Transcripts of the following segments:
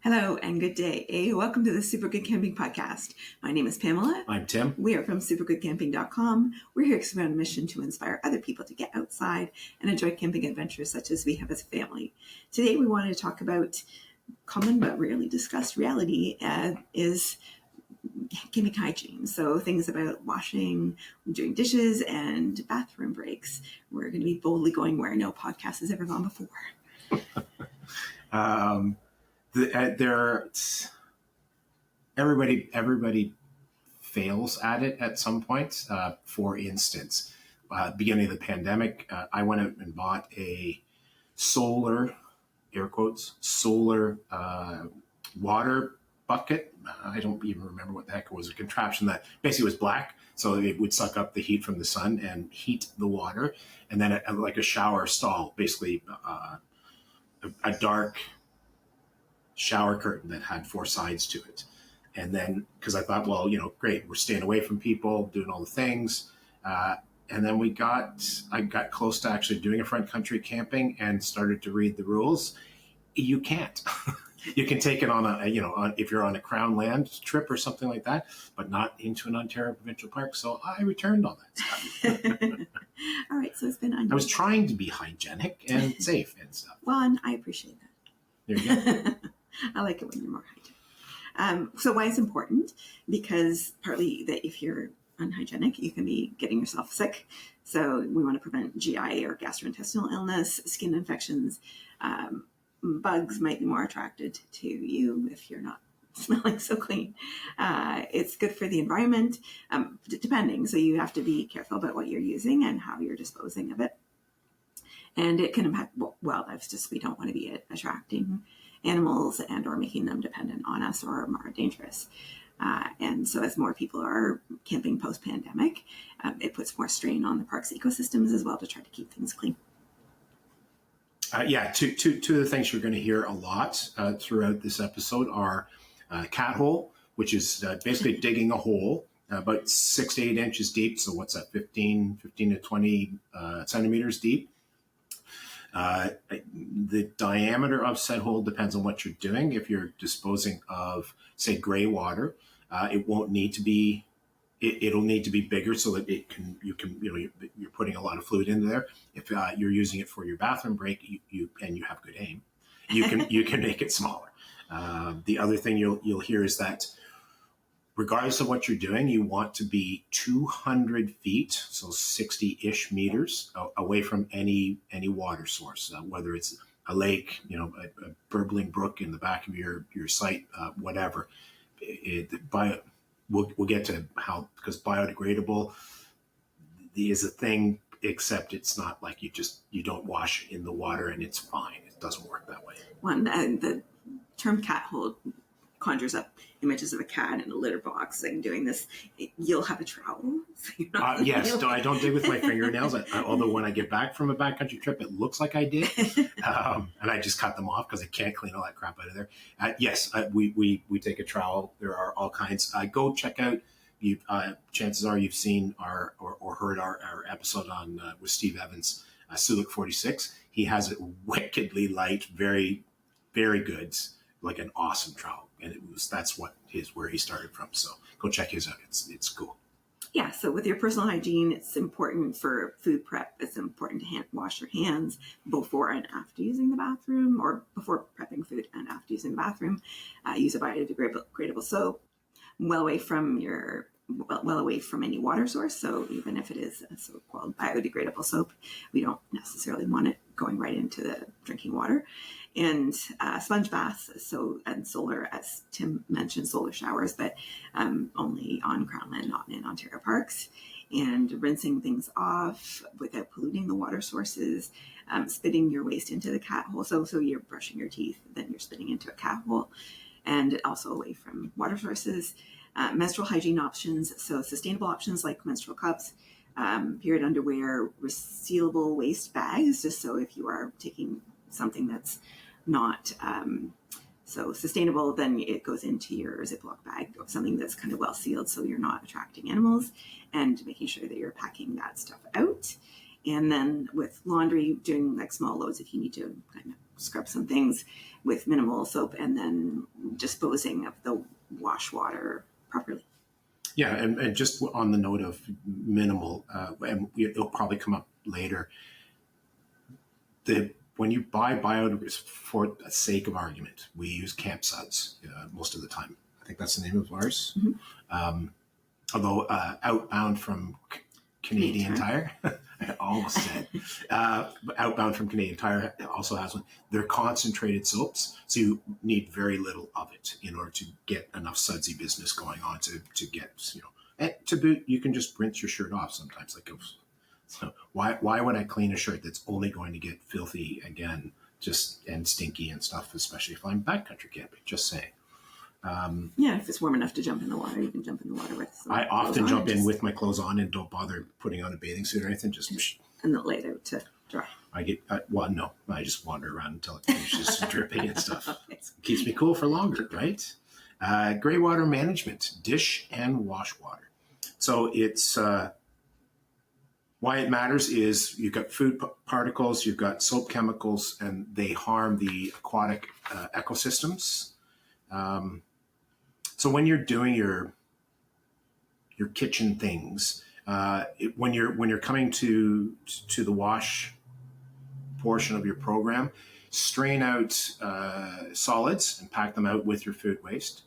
Hello and good day. Welcome to the Super Good Camping Podcast. My name is Pamela. I'm Tim. We are from supergoodcamping.com. We're here on a mission to inspire other people to get outside and enjoy camping adventures such as we have as a family. Today we wanted to talk about common but rarely discussed reality is camping hygiene. So things about washing, doing dishes, and bathroom breaks. We're going to be boldly going where no podcast has ever gone before. Everybody fails at it at some point. For instance, beginning of the pandemic, I went out and bought a solar, air quotes, solar water bucket. I don't even remember what the heck it was. A contraption that basically was black, so it would suck up the heat from the sun and heat the water, and then like a shower stall, basically a dark shower curtain that had four sides to it. And then, because I thought, well, great, we're staying away from people, doing all the things. And then I got close to actually doing a front country camping and started to read the rules. You can't. You can take it on if you're on a Crown Land trip or something like that, but not into an Ontario provincial park. So I returned all that stuff. All right, so it's been I was trying to be hygienic and safe and stuff. Well, I appreciate that. There you go. I like it when you're more hygienic. So why it's important? Because partly that if you're unhygienic, you can be getting yourself sick. So we want to prevent GI or gastrointestinal illness, skin infections. Bugs might be more attracted to you if you're not smelling so clean. It's good for the environment, depending. So you have to be careful about what you're using and how you're disposing of it. And it can impact wildlife, just we don't want to be attracting animals and or making them dependent on us or more dangerous. And so as more people are camping post-pandemic, it puts more strain on the park's ecosystems as well to try to keep things clean. Two of the things you're going to hear a lot throughout this episode are cat hole, which is basically digging a hole about 6 to 8 inches deep. So what's that, 15 to 20 centimeters deep. The diameter of said hole depends on what you're doing. If you're disposing of, say, gray water, it won't need to be. It'll need to be bigger so that you're putting a lot of fluid into there. If you're using it for your bathroom break, you have good aim, you can make it smaller. The other thing you'll hear is that regardless of what you're doing, you want to be 200 feet, so 60-ish meters away from any water source, whether it's a lake, a burbling brook in the back of your site, whatever. We'll get to how, because biodegradable is a thing, except it's not like you don't wash in the water and it's fine. It doesn't work that way. The term cat hole conjures up images of a cat in a litter box and doing this. You'll have a trowel. So yes, I don't dig with my fingernails. Although when I get back from a backcountry trip, it looks like I did. And I just cut them off because I can't clean all that crap out of there. Yes, we take a trowel. There are all kinds. Go check out. Chances are you've seen or heard our episode on with Steve Evans, Sulik 46. He has it wickedly light, very, very good, like an awesome trowel. And that's where he started from. So go check his out. It's cool. Yeah. So with your personal hygiene, it's important for food prep. It's important to wash your hands before and after using the bathroom, or before prepping food and after using the bathroom. Use a biodegradable soap, well away from any water source. So even if it is a so-called biodegradable soap, we don't necessarily want it going right into the drinking water. And sponge baths, and solar, as Tim mentioned, solar showers, but only on Crown Land, not in Ontario parks. And rinsing things off without polluting the water sources, spitting your waste into the cat hole. So you're brushing your teeth, then you're spitting into a cat hole. And also away from water sources. Menstrual hygiene options, so sustainable options like menstrual cups, period underwear, resealable waste bags, just so if you are taking something that's not so sustainable, then it goes into your Ziploc bag, or something that's kind of well sealed so you're not attracting animals, and making sure that you're packing that stuff out. And then with laundry, doing like small loads if you need to kind of scrub some things with minimal soap, and then disposing of the wash water properly. Yeah, and just on the note of minimal, and it'll probably come up later. When you buy biodegradable, for the sake of argument, we use camp suds most of the time. I think that's the name of ours. Mm-hmm. Although outbound from Canadian Tire, I almost said, outbound from Canadian Tire also has one. They're concentrated soaps, so you need very little of it in order to get enough sudsy business going on to get, and to boot, you can just rinse your shirt off sometimes. So why would I clean a shirt that's only going to get filthy again, and stinky and stuff, especially if I'm backcountry camping? Just saying. If it's warm enough to jump in the water, you can jump in the water with. I often jump in with my clothes on and don't bother putting on a bathing suit or anything. And then lay it out to dry. I just wander around until it finishes dripping and stuff. Okay. It keeps me cool for longer, right? Gray water management, dish and wash water. So it's why it matters is you've got food particles, you've got soap chemicals, and they harm the aquatic ecosystems. So when you're doing your kitchen things, when you're coming to the wash portion of your program, strain out solids and pack them out with your food waste.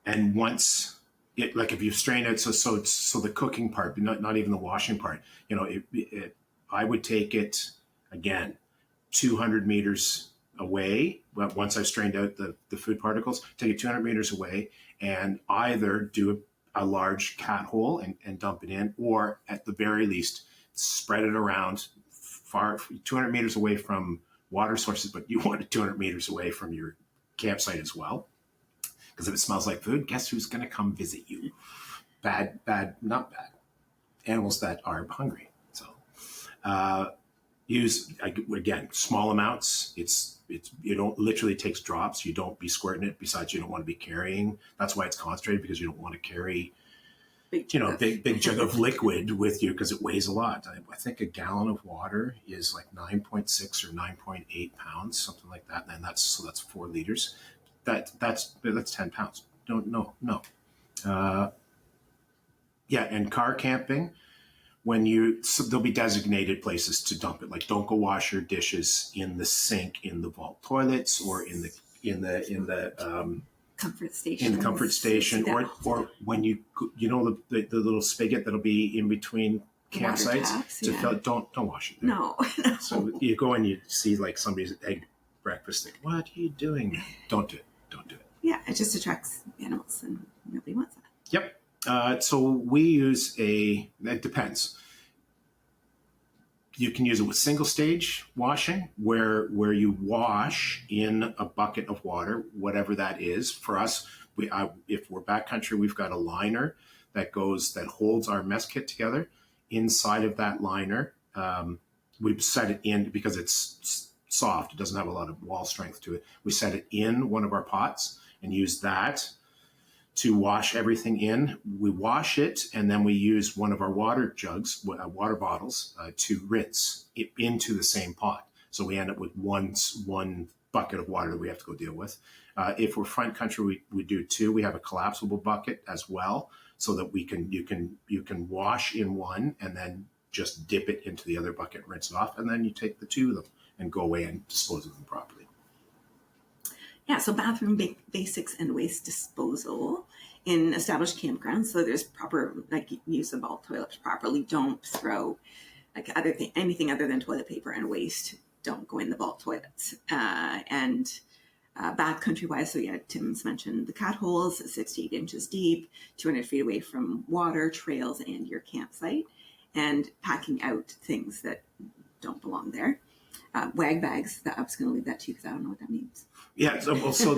And once if you strain out, so the cooking part, but not even the washing part, I would take it again 200 meters away. But once I've strained out the food particles, take it 200 meters away and either do a large cat hole and dump it in, or at the very least, spread it around 200 meters away from water sources, but you want it 200 meters away from your campsite as well. Because if it smells like food, guess who's going to come visit you? Not bad. Animals that are hungry. So use, again, small amounts. You don't literally takes drops. You don't be squirting it. Besides, you don't want to be carrying. That's why it's concentrated, because you don't want to carry big jug of liquid with you, because it weighs a lot. I think a gallon of water is like 9.6 or 9.8 pounds, something like that. And that's 4 liters. That's 10 pounds. No. And car camping, there'll be designated places to dump it. Like, don't go wash your dishes in the sink in the vault toilets, or in the comfort station. In the comfort station, or when the little spigot that'll be in between campsites. Don't wash it there. No. So you go and you see like somebody's egg breakfast thing. What are you doing? Don't do it. Yeah, it just attracts animals, and nobody wants that. Yep. So we use it depends. You can use it with single stage washing, where you wash in a bucket of water, whatever that is. For us, if we're backcountry, we've got a liner that holds our mess kit together. Inside of that liner, we set it in, because it's soft. It doesn't have a lot of wall strength to it. We set it in one of our pots and use that to wash everything in. We wash it, and then we use one of our water jugs, water bottles, to rinse it into the same pot. So we end up with one bucket of water that we have to go deal with. If we're front country, we do 2. We have a collapsible bucket as well, so that you can wash in one and then just dip it into the other bucket, rinse it off, and then you take the 2 of them and go away and dispose of them properly. Yeah, so bathroom basics and waste disposal in established campgrounds. So there's proper use of vault toilets properly. Don't throw anything other than toilet paper and waste. Don't go in the vault toilets. And backcountry wise, so yeah, Tim's mentioned the cat holes, 6 to 8 inches deep, 200 feet away from water, trails, and your campsite, and packing out things that don't belong there. Wag bags. I was going to leave that to you because I don't know what that means. Yeah, so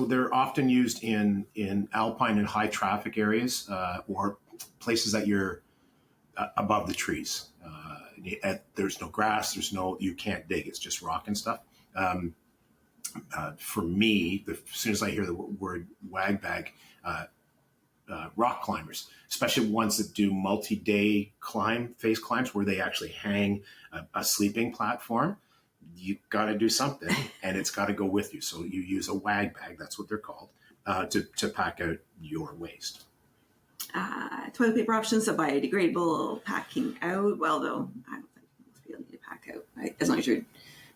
they're often used in alpine and high traffic areas, or places that you're above the trees. There's no grass. You can't dig. It's just rock and stuff. For me, as soon as I hear the word wag bag, rock climbers, especially ones that do multi-day face climbs where they actually hang a sleeping platform. You got to do something, and it's got to go with you. So you use a wag bag, that's what they're called, to pack out your waste. Toilet paper options, so biodegradable packing out. Well, though, I don't think most people need to pack out. Right? As long as you're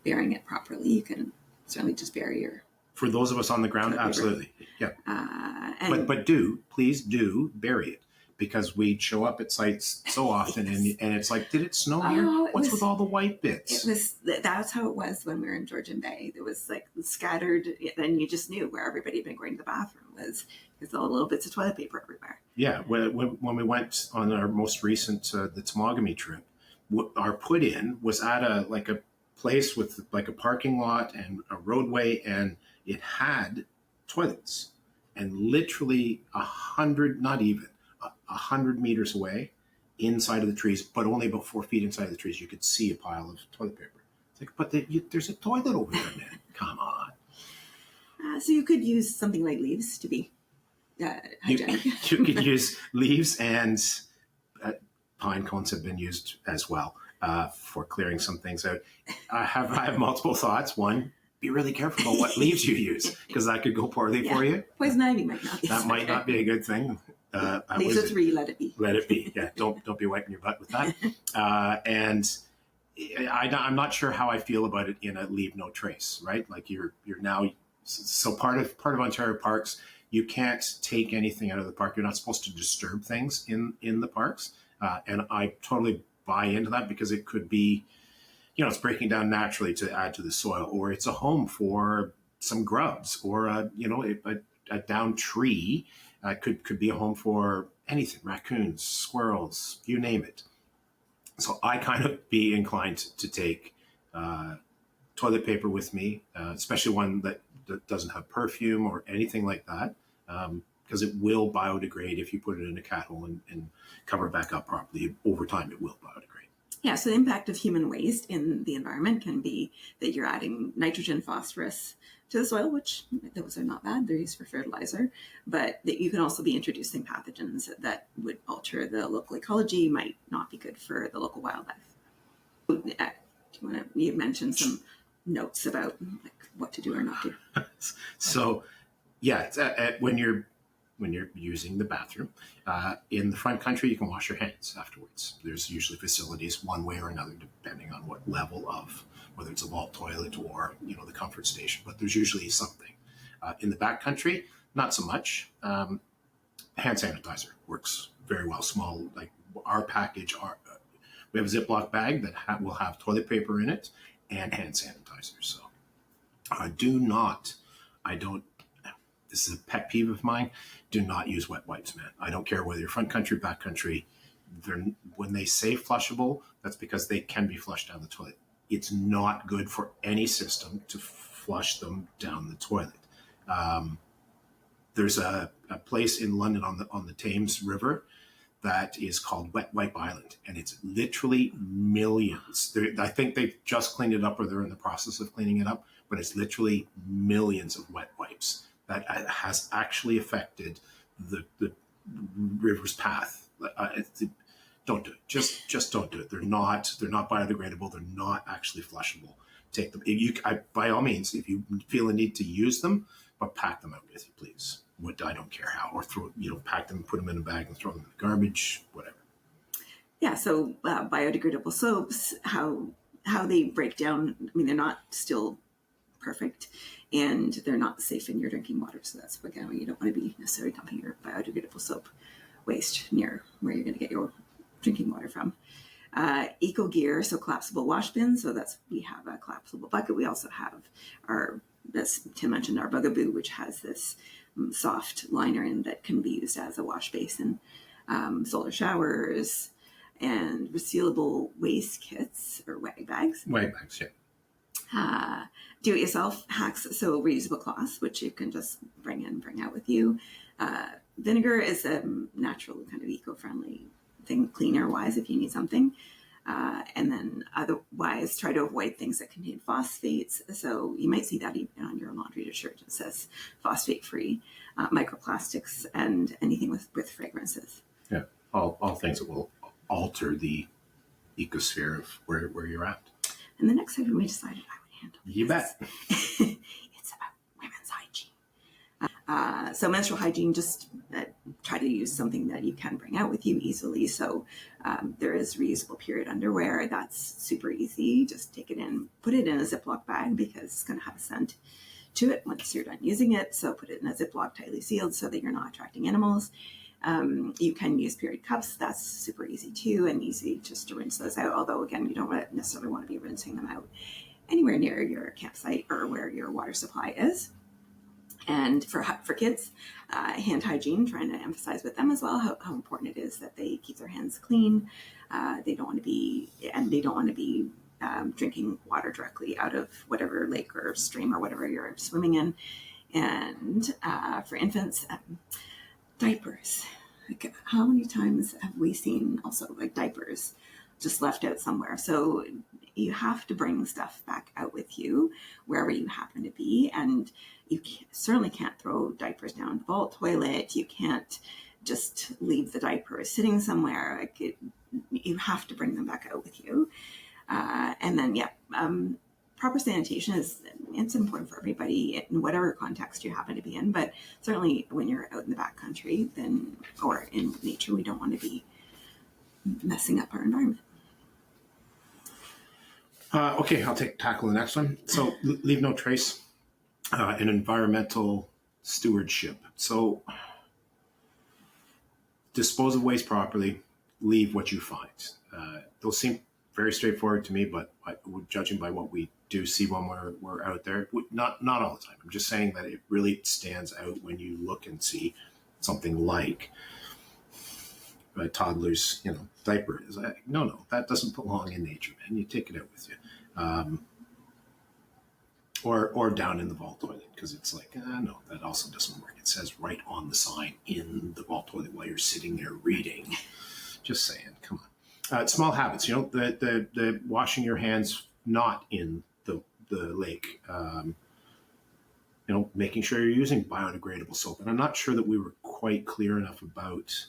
burying it properly, you can certainly just bury your. For those of us on the ground, absolutely, yeah. But please do bury it, because we show up at sites so often, and it's like, did it snow here? What's with all the white bits? That's how it was when we were in Georgian Bay. There was like scattered, and you just knew where everybody had been going to the bathroom was. There's all little bits of toilet paper everywhere. Yeah, when we went on our most recent the Temagami trip, our put in was at a place with like a parking lot and a roadway, and it had toilets, and literally 100, not even 100 meters away, inside of the trees, but only about 4 feet inside of the trees, you could see a pile of toilet paper. It's like, but there's a toilet over there, man. Come on. So you could use something like leaves to be hygienic. You could use leaves, and pine cones have been used as well for clearing some things out. I have multiple thoughts. One, be really careful about what leaves you use, because that could go poorly for you. Poison ivy might not be. That might not be a good thing. Leaves with 3, let it be. Let it be. Yeah, don't be wiping your butt with that. And I'm not sure how I feel about it in a leave no trace, right? Like you're now, so part of Ontario parks, you can't take anything out of the park. You're not supposed to disturb things in the parks. And I totally buy into that, because it could be, it's breaking down naturally to add to the soil, or it's a home for some grubs, or a downed tree could be a home for anything, raccoons, squirrels, you name it. So I kind of be inclined to take toilet paper with me, especially one that doesn't have perfume or anything like that, because it will biodegrade if you put it in a cat hole and cover it back up properly. Over time, it will biodegrade. Yeah, so the impact of human waste in the environment can be that you're adding nitrogen, phosphorus to the soil, which those are not bad. They're used for fertilizer, but that you can also be introducing pathogens that would alter the local ecology, might not be good for the local wildlife. You mentioned some notes about like what to do or not do. So, yeah, when you're using the bathroom in the front country, you can wash your hands afterwards. There's usually facilities one way or another, depending on what level of, whether it's a vault toilet or the comfort station, but there's usually something. In the back country, not so much. Hand sanitizer works very well. Small, like our package, we have a Ziploc bag that will have toilet paper in it and hand sanitizer. So this is a pet peeve of mine. Do not use wet wipes, man. I don't care whether you're front country, back country. When they say flushable, that's because they can be flushed down the toilet. It's not good for any system to flush them down the toilet. There's a place in London on the Thames River that is called Wet Wipe Island, and it's literally millions. I think they've just cleaned it up, or they're in the process of cleaning it up, but it's literally millions of wet wipes that has actually affected the river's path. Don't do it. Just don't do it. They're not biodegradable. They're not actually flushable. Take them. By all means, if you feel a need to use them, but pack them out with you, please. I don't care how, or pack them, put them in a bag, and throw them in the garbage, whatever. Yeah. So biodegradable soaps, how they break down. I mean, they're not still perfect, and they're not safe in your drinking water. So that's again, you don't want to be necessarily dumping your biodegradable soap waste near where you're going to get your drinking water from. Eco gear, so collapsible wash bins. So we have a collapsible bucket. We also have as Tim mentioned, our Bugaboo, which has this soft liner in that can be used as a wash basin. Solar showers and resealable waste kits or wag bags. Wag bags, yeah. Do-it-yourself hacks, so reusable cloths, which you can just bring in, bring out with you. Vinegar is a natural kind of eco-friendly thing, cleaner-wise, if you need something. And then otherwise, try to avoid things that contain phosphates. So you might see that even on your laundry detergent says phosphate free, microplastics, and anything with fragrances. Yeah, all things that will alter the ecosphere of where you're at. And the next item we decided I would handle. You bet. It's about women's hygiene. So menstrual hygiene, just try to use something that you can bring out with you easily. So there is reusable period underwear. That's super easy. Just take it in, put it in a Ziploc bag because it's going to have a scent to it once you're done using it. So put it in a Ziploc tightly sealed so that you're not attracting animals. You can use period cups. That's super easy too, and easy just to rinse those out. Although again, you don't necessarily want to be rinsing them out anywhere near your campsite or where your water supply is. And for kids, hand hygiene, trying to emphasize with them as well how important it is that they keep their hands clean. They don't want to be drinking water directly out of whatever lake or stream or whatever you're swimming in. And for infants, diapers. Like, how many times have we seen also like diapers just left out somewhere? So you have to bring stuff back out with you wherever you happen to be. And you certainly can't throw diapers down the vault toilet. You can't just leave the diapers sitting somewhere. You have to bring them back out with you. And then, proper sanitation it's important for everybody in whatever context you happen to be in. But certainly when you're out in the backcountry, or in nature, we don't want to be messing up our environment. Okay, I'll tackle the next one. So leave no trace, and environmental stewardship. So dispose of waste properly, leave what you find. Those seem very straightforward to me, but judging by what we do see when we're out there, not all the time. I'm just saying that it really stands out when you look and see something like a toddler's, diaper. Is like, no, that doesn't belong in nature, man. You take it out with you, or down in the vault toilet, because it's like, no, that also doesn't work. It says right on the sign in the vault toilet while you're sitting there reading. Just saying, come on. Small habits, the washing your hands not in the lake. Making sure you're using biodegradable soap. And I'm not sure that we were quite clear enough about.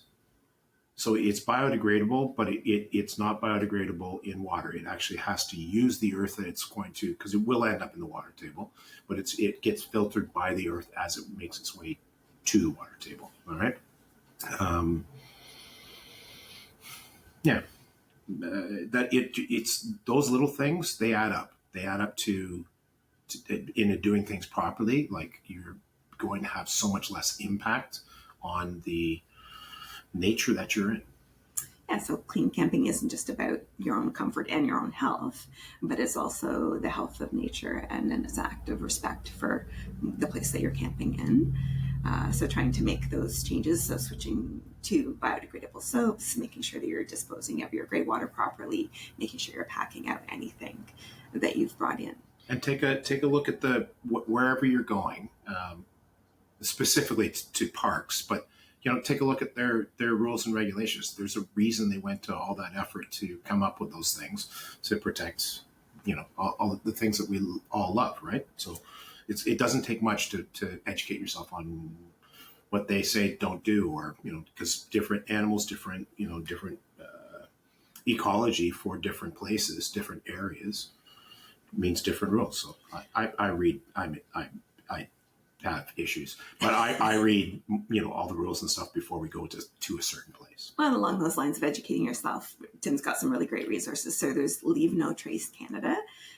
So it's biodegradable, but it's not biodegradable in water. It actually has to use the earth that it's going to, because it will end up in the water table, but it gets filtered by the earth as it makes its way to the water table. All right. It's those little things, they add up. They add up to in doing things properly. Like, you're going to have so much less impact on the nature that you're in. Yeah, so clean camping isn't just about your own comfort and your own health, but it's also the health of nature and an act of respect for the place that you're camping in. So trying to make those changes, so switching to biodegradable soaps, making sure that you're disposing of your gray water properly, making sure you're packing out anything that you've brought in. And take a look at wherever you're going, specifically to parks, but take a look at their rules and regulations. There's a reason they went to all that effort to come up with those things to protect, all the things that we all love, right? So it doesn't take much to educate yourself on what they say don't do, or, because different animals, different ecology for different places, different areas means different rules. So I read, I have issues, but I read, all the rules and stuff before we go to a certain place. Well, along those lines of educating yourself, Tim's got some really great resources. So there's Leave No Trace Canada,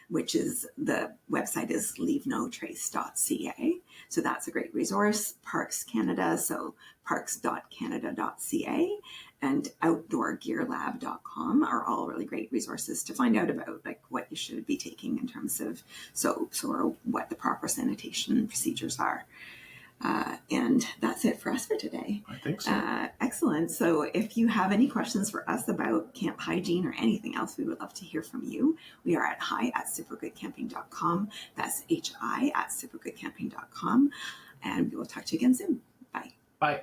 which is, the website is leavenotrace.ca. So that's a great resource. Parks Canada, so parks.canada.ca, and outdoorgearlab.com are all really great resources to find out about what you should be taking in terms of soaps, or what the proper sanitation procedures are. And that's it for us for today. I think so. Excellent. So if you have any questions for us about camp hygiene or anything else, we would love to hear from you. We are at hi@supergoodcamping.com. That's hi@supergoodcamping.com. And we will talk to you again soon. Bye. Bye.